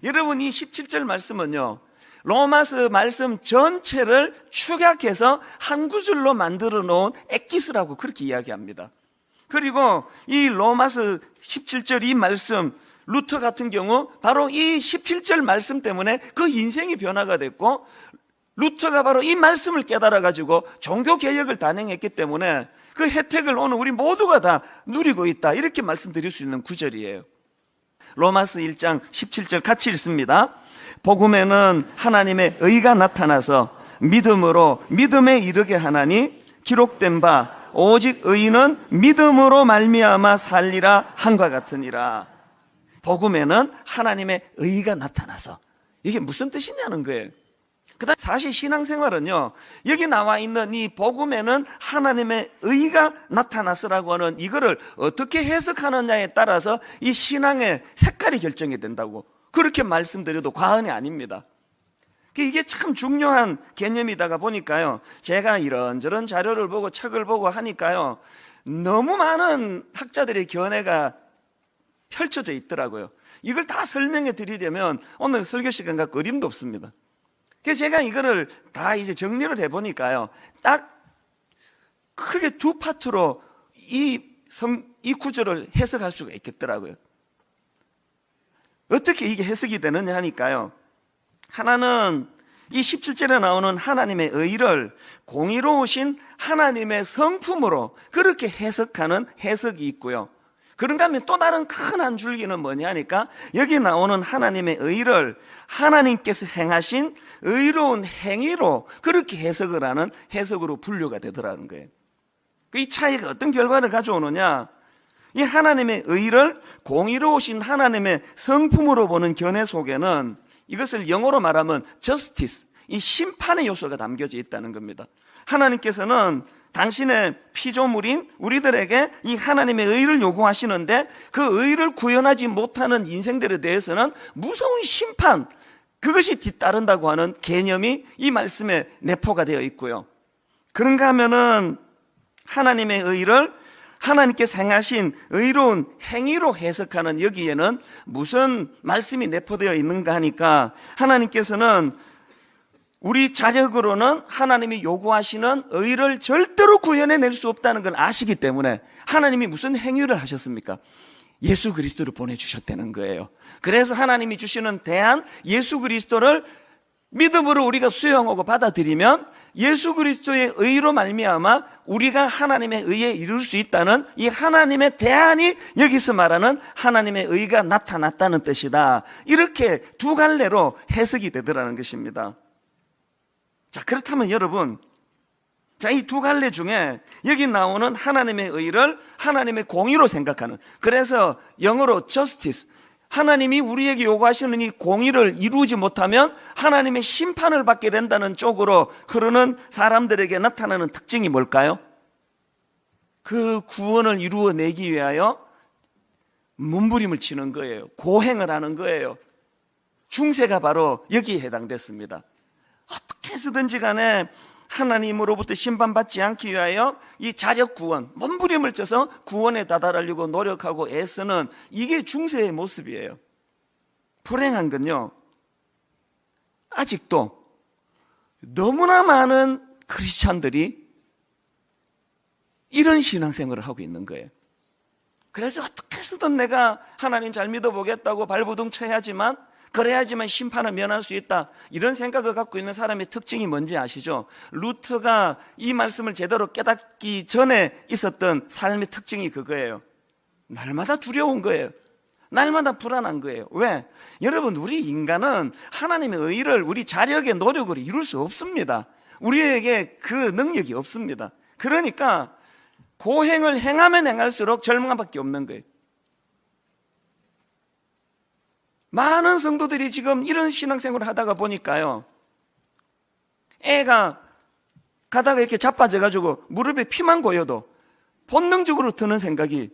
여러분, 이 17절 말씀은요, 로마서 말씀 전체를 축약해서 한 구절로 만들어 놓은 엑기스라고 그렇게 이야기합니다. 그리고 이 로마서 17절 이 말씀, 루터 같은 경우 바로 이 17절 말씀 때문에 그 인생이 변화가 됐고, 루터가 바로 이 말씀을 깨달아가지고 종교개혁을 단행했기 때문에 그 혜택을 오늘 우리 모두가 다 누리고 있다, 이렇게 말씀드릴 수 있는 구절이에요. 로마서 1장 17절 같이 읽습니다. 복음에는 하나님의 의가 나타나서 믿음으로 믿음에 이르게 하나니 기록된 바 오직 의인은 믿음으로 말미암아 살리라 한과 같으니라. 복음에는 하나님의 의가 나타나서, 이게 무슨 뜻이냐는 거예요. 그다음 사실 신앙생활은요, 여기 나와 있는 이 복음에는 하나님의 의가 나타나서라고 하는 이거를 어떻게 해석하느냐에 따라서 이 신앙의 색깔이 결정이 된다고 그렇게 말씀드려도 과언이 아닙니다. 이게 참 중요한 개념이다가 보니까요, 제가 이런저런 자료를 보고 책을 보고 하니까요, 너무 많은 학자들의 견해가 펼쳐져 있더라고요. 이걸 다 설명해 드리려면 오늘 설교 시간 갖고 어림도 없습니다. 그래서 제가 이거를 다 이제 정리를 해보니까요, 딱 크게 두 파트로 이 구절을 해석할 수가 있겠더라고요. 어떻게 이게 해석이 되느냐 하니까요, 하나는 이 17절에 나오는 하나님의 의를 공의로우신 하나님의 성품으로 그렇게 해석하는 해석이 있고요. 그런가 하면 또 다른 큰 한 줄기는 뭐냐 하니까, 여기 나오는 하나님의 의를 하나님께서 행하신 의로운 행위로 그렇게 해석을 하는 해석으로 분류가 되더라는 거예요. 이 차이가 어떤 결과를 가져오느냐, 이 하나님의 의를 공의로우신 하나님의 성품으로 보는 견해 속에는 이것을 영어로 말하면 justice, 이 심판의 요소가 담겨져 있다는 겁니다. 하나님께서는 당신의 피조물인 우리들에게 이 하나님의 의를 요구하시는데, 그 의를 구현하지 못하는 인생들에 대해서는 무서운 심판, 그것이 뒤따른다고 하는 개념이 이 말씀에 내포가 되어 있고요. 그런가 하면은 하나님의 의를 하나님께서 행하신 의로운 행위로 해석하는 여기에는 무슨 말씀이 내포되어 있는가 하니까, 하나님께서는 우리 자력으로는 하나님이 요구하시는 의를 절대로 구현해낼 수 없다는 걸 아시기 때문에 하나님이 무슨 행위를 하셨습니까? 예수 그리스도를 보내주셨다는 거예요. 그래서 하나님이 주시는 대안 예수 그리스도를 믿음으로 우리가 수용하고 받아들이면 예수 그리스도의 의로 말미암아 우리가 하나님의 의에 이룰 수 있다는 이 하나님의 대안이 여기서 말하는 하나님의 의가 나타났다는 뜻이다, 이렇게 두 갈래로 해석이 되더라는 것입니다. 자, 그렇다면 여러분, 자, 이 두 갈래 중에 여기 나오는 하나님의 의를 하나님의 공의로 생각하는, 그래서 영어로 justice, 하나님이 우리에게 요구하시는 이 공의를 이루지 못하면 하나님의 심판을 받게 된다는 쪽으로 흐르는 사람들에게 나타나는 특징이 뭘까요? 그 구원을 이루어내기 위하여 몸부림을 치는 거예요. 고행을 하는 거예요. 중세가 바로 여기에 해당됐습니다. 어떻게 해서든지 간에 하나님으로부터 심판받지 않기 위하여 이 자력 구원, 몸부림을 쳐서 구원에 다다르려고 노력하고 애쓰는, 이게 중세의 모습이에요. 불행한 건요, 아직도 너무나 많은 크리스찬들이 이런 신앙생활을 하고 있는 거예요. 그래서 어떻게 해서든 내가 하나님 잘 믿어보겠다고 발버둥 쳐야지만, 그래야지만 심판을 면할 수 있다, 이런 생각을 갖고 있는 사람의 특징이 뭔지 아시죠? 루터가 이 말씀을 제대로 깨닫기 전에 있었던 삶의 특징이 그거예요. 날마다 두려운 거예요. 날마다 불안한 거예요. 왜? 여러분, 우리 인간은 하나님의 의를 우리 자력의 노력으로 이룰 수 없습니다. 우리에게 그 능력이 없습니다. 그러니까 고행을 행하면 행할수록 절망밖에 없는 거예요. 많은 성도들이 지금 이런 신앙생활을 하다가 보니까요, 애가 가다가 이렇게 자빠져가지고 무릎에 피만 고여도 본능적으로 드는 생각이,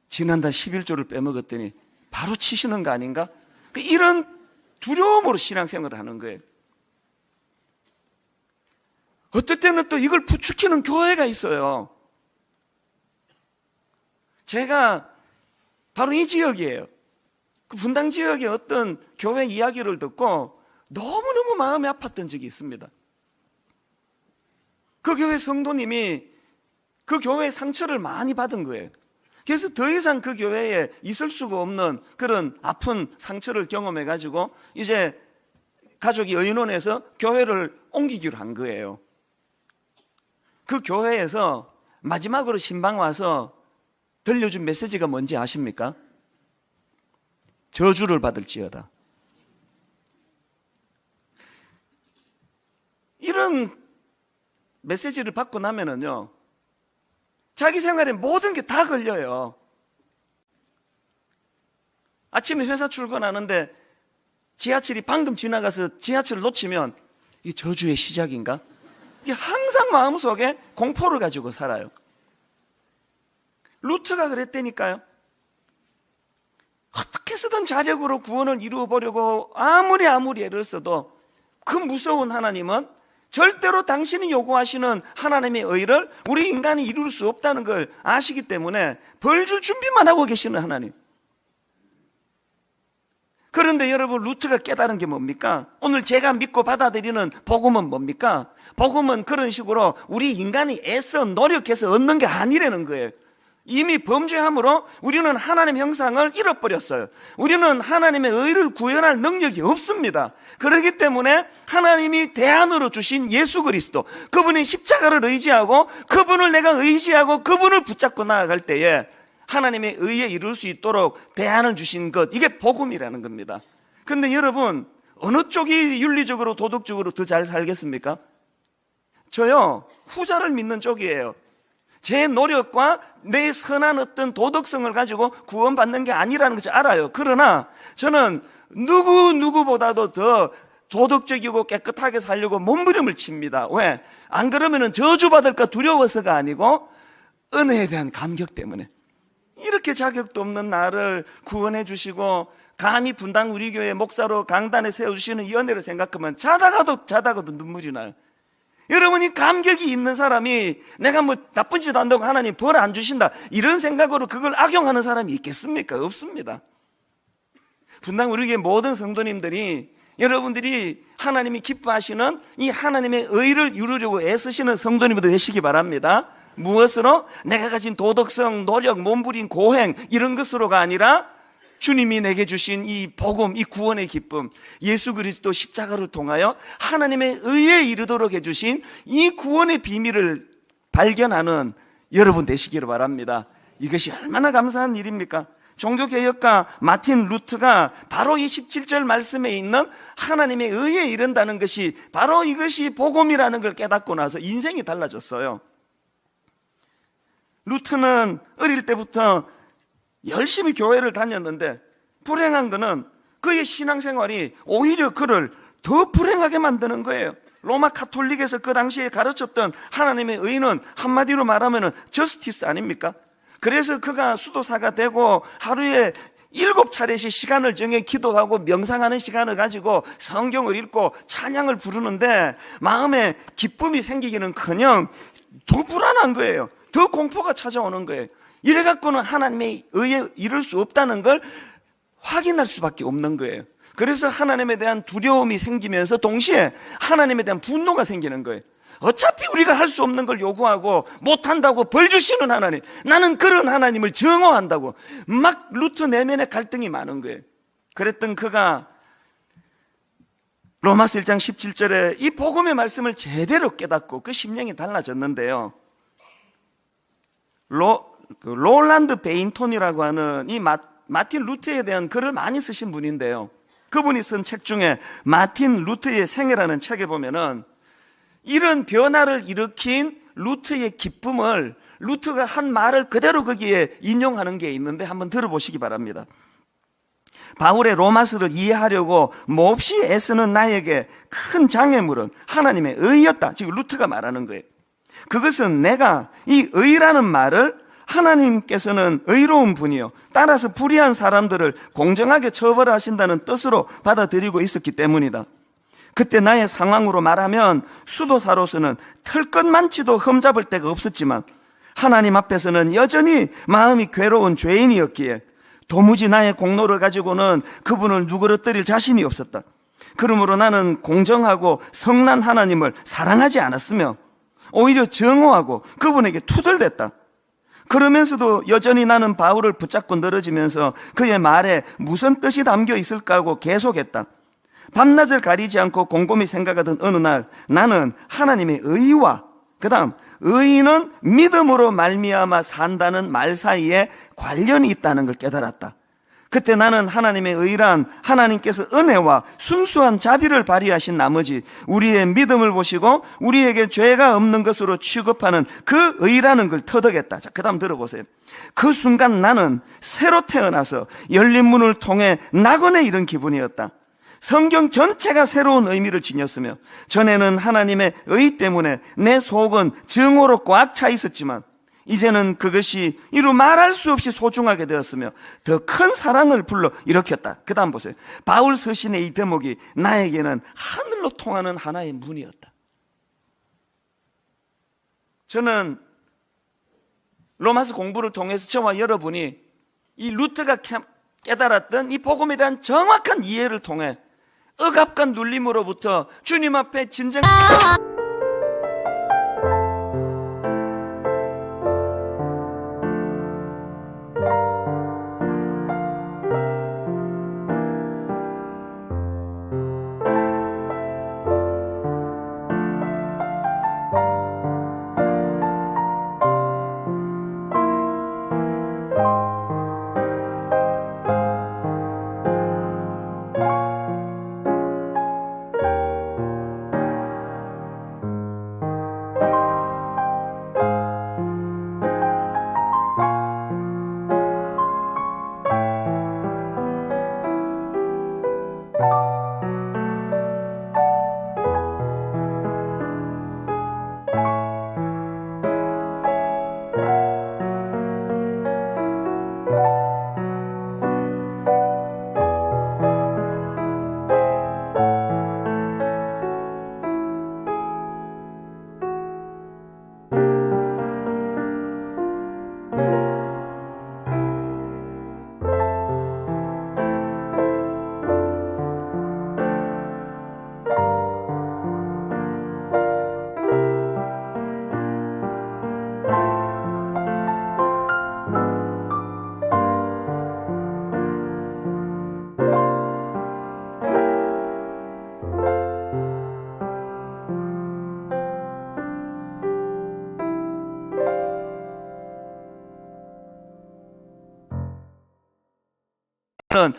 지난달 11조를 빼먹었더니 바로 치시는 거 아닌가? 이런 두려움으로 신앙생활을 하는 거예요. 어떨 때는 또 이걸 부추기는 교회가 있어요. 제가 바로 이 지역이에요. 그 분당 지역의 어떤 교회 이야기를 듣고 너무너무 마음이 아팠던 적이 있습니다. 그 교회 성도님이 그 교회의 상처를 많이 받은 거예요. 그래서 더 이상 그 교회에 있을 수가 없는 그런 아픈 상처를 경험해가지고 이제 가족이 의논해서 교회를 옮기기로 한 거예요. 그 교회에서 마지막으로 신방 와서 들려준 메시지가 뭔지 아십니까? 저주를 받을지어다. 이런 메시지를 받고 나면은요, 자기 생활에 모든 게 다 걸려요. 아침에 회사 출근하는데 지하철이 방금 지나가서 지하철을 놓치면 이게 저주의 시작인가? 이게 항상 마음속에 공포를 가지고 살아요. 루트가 그랬다니까요. 어떻게 해서든 자력으로 구원을 이루어 보려고 아무리 애를 써도 그 무서운 하나님은 절대로 당신이 요구하시는 하나님의 의를 우리 인간이 이룰 수 없다는 걸 아시기 때문에 벌 줄 준비만 하고 계시는 하나님. 그런데 여러분, 루트가 깨달은 게 뭡니까? 오늘 제가 믿고 받아들이는 복음은 뭡니까? 복음은 그런 식으로 우리 인간이 애써 노력해서 얻는 게 아니라는 거예요. 이미 범죄함으로 우리는 하나님의 형상을 잃어버렸어요. 우리는 하나님의 의를 구현할 능력이 없습니다. 그렇기 때문에 하나님이 대안으로 주신 예수 그리스도, 그분이 십자가를 의지하고 그분을 내가 의지하고 그분을 붙잡고 나아갈 때에 하나님의 의에 이룰 수 있도록 대안을 주신 것, 이게 복음이라는 겁니다. 근데 여러분, 어느 쪽이 윤리적으로 도덕적으로 더 잘 살겠습니까? 저요, 후자를 믿는 쪽이에요. 제 노력과 내 선한 어떤 도덕성을 가지고 구원받는 게 아니라는 것을 알아요. 그러나 저는 누구보다도 더 도덕적이고 깨끗하게 살려고 몸부림을 칩니다. 왜? 안 그러면 저주받을까 두려워서가 아니고 은혜에 대한 감격 때문에. 이렇게 자격도 없는 나를 구원해 주시고 감히 분당 우리 교회 목사로 강단에 세워주시는 이 은혜를 생각하면 자다가도 눈물이 나요. 여러분이 감격이 있는 사람이 내가 뭐 나쁜 짓 한다고 하나님 벌 안 주신다, 이런 생각으로 그걸 악용하는 사람이 있겠습니까? 없습니다. 분당 우리 교회 모든 성도님들이, 여러분들이 하나님이 기뻐하시는 이 하나님의 의를 이루려고 애쓰시는 성도님들 되시기 바랍니다. 무엇으로? 내가 가진 도덕성, 노력, 몸부림, 고행, 이런 것으로가 아니라 주님이 내게 주신 이 복음, 이 구원의 기쁨, 예수 그리스도 십자가를 통하여 하나님의 의에 이르도록 해주신 이 구원의 비밀을 발견하는 여러분 되시기를 바랍니다. 이것이 얼마나 감사한 일입니까? 종교개혁가 마틴 루트가 바로 이 17절 말씀에 있는 하나님의 의에 이른다는 것이 바로 이것이 복음이라는 걸 깨닫고 나서 인생이 달라졌어요. 루트는 어릴 때부터 열심히 교회를 다녔는데 불행한 거는 그의 신앙생활이 오히려 그를 더 불행하게 만드는 거예요. 로마 카톨릭에서 그 당시에 가르쳤던 하나님의 의는 한마디로 말하면 저스티스 아닙니까? 그래서 그가 수도사가 되고 하루에 7차례씩 시간을 정해 기도하고 명상하는 시간을 가지고 성경을 읽고 찬양을 부르는데 마음에 기쁨이 생기기는커녕 더 불안한 거예요. 더 공포가 찾아오는 거예요. 이래갖고는 하나님의 의에 이룰 수 없다는 걸 확인할 수밖에 없는 거예요. 그래서 하나님에 대한 두려움이 생기면서 동시에 하나님에 대한 분노가 생기는 거예요. 어차피 우리가 할 수 없는 걸 요구하고 못한다고 벌 주시는 하나님, 나는 그런 하나님을 증오한다고 막 루트 내면에 갈등이 많은 거예요. 그랬던 그가 로마서 1장 17절에 이 복음의 말씀을 제대로 깨닫고 그 심령이 달라졌는데요. 롤란드 베인톤이라고 하는 이 마틴 루트에 대한 글을 많이 쓰신 분인데요, 그분이 쓴 책 중에 마틴 루트의 생애라는 책에 보면은 이런 변화를 일으킨 루트의 기쁨을, 루트가 한 말을 그대로 거기에 인용하는 게 있는데 한번 들어보시기 바랍니다. 바울의 로마서를 이해하려고 몹시 애쓰는 나에게 큰 장애물은 하나님의 의였다. 지금 루트가 말하는 거예요. 그것은 내가 이 의라는 말을 하나님께서는 의로운 분이요 따라서 불의한 사람들을 공정하게 처벌하신다는 뜻으로 받아들이고 있었기 때문이다. 그때 나의 상황으로 말하면 수도사로서는 털끝만치도 흠잡을 데가 없었지만 하나님 앞에서는 여전히 마음이 괴로운 죄인이었기에 도무지 나의 공로를 가지고는 그분을 누그러뜨릴 자신이 없었다. 그러므로 나는 공정하고 성난 하나님을 사랑하지 않았으며 오히려 정오하고 그분에게 투덜댔다. 그러면서도 여전히 나는 바울을 붙잡고 늘어지면서 그의 말에 무슨 뜻이 담겨 있을까 하고 계속했다. 밤낮을 가리지 않고 곰곰이 생각하던 어느 날 나는 하나님의 의와 그 다음 의인은 믿음으로 말미암아 산다는 말 사이에 관련이 있다는 걸 깨달았다. 그때 나는 하나님의 의란 하나님께서 은혜와 순수한 자비를 발휘하신 나머지 우리의 믿음을 보시고 우리에게 죄가 없는 것으로 취급하는 그 의라는 걸 터득했다. 자, 그 다음 들어보세요. 그 순간 나는 새로 태어나서 열린 문을 통해 낙원에 이른 기분이었다. 성경 전체가 새로운 의미를 지녔으며 전에는 하나님의 의 때문에 내 속은 증오로 꽉 차 있었지만 이제는 그것이 이루 말할 수 없이 소중하게 되었으며 더 큰 사랑을 불러 일으켰다. 그 다음 보세요. 바울 서신의 이 대목이 나에게는 하늘로 통하는 하나의 문이었다. 저는 로마서 공부를 통해서 저와 여러분이 이 루터가 깨달았던 이 복음에 대한 정확한 이해를 통해 억압과 눌림으로부터 주님 앞에 진정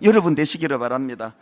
여러분 되시기를 바랍니다.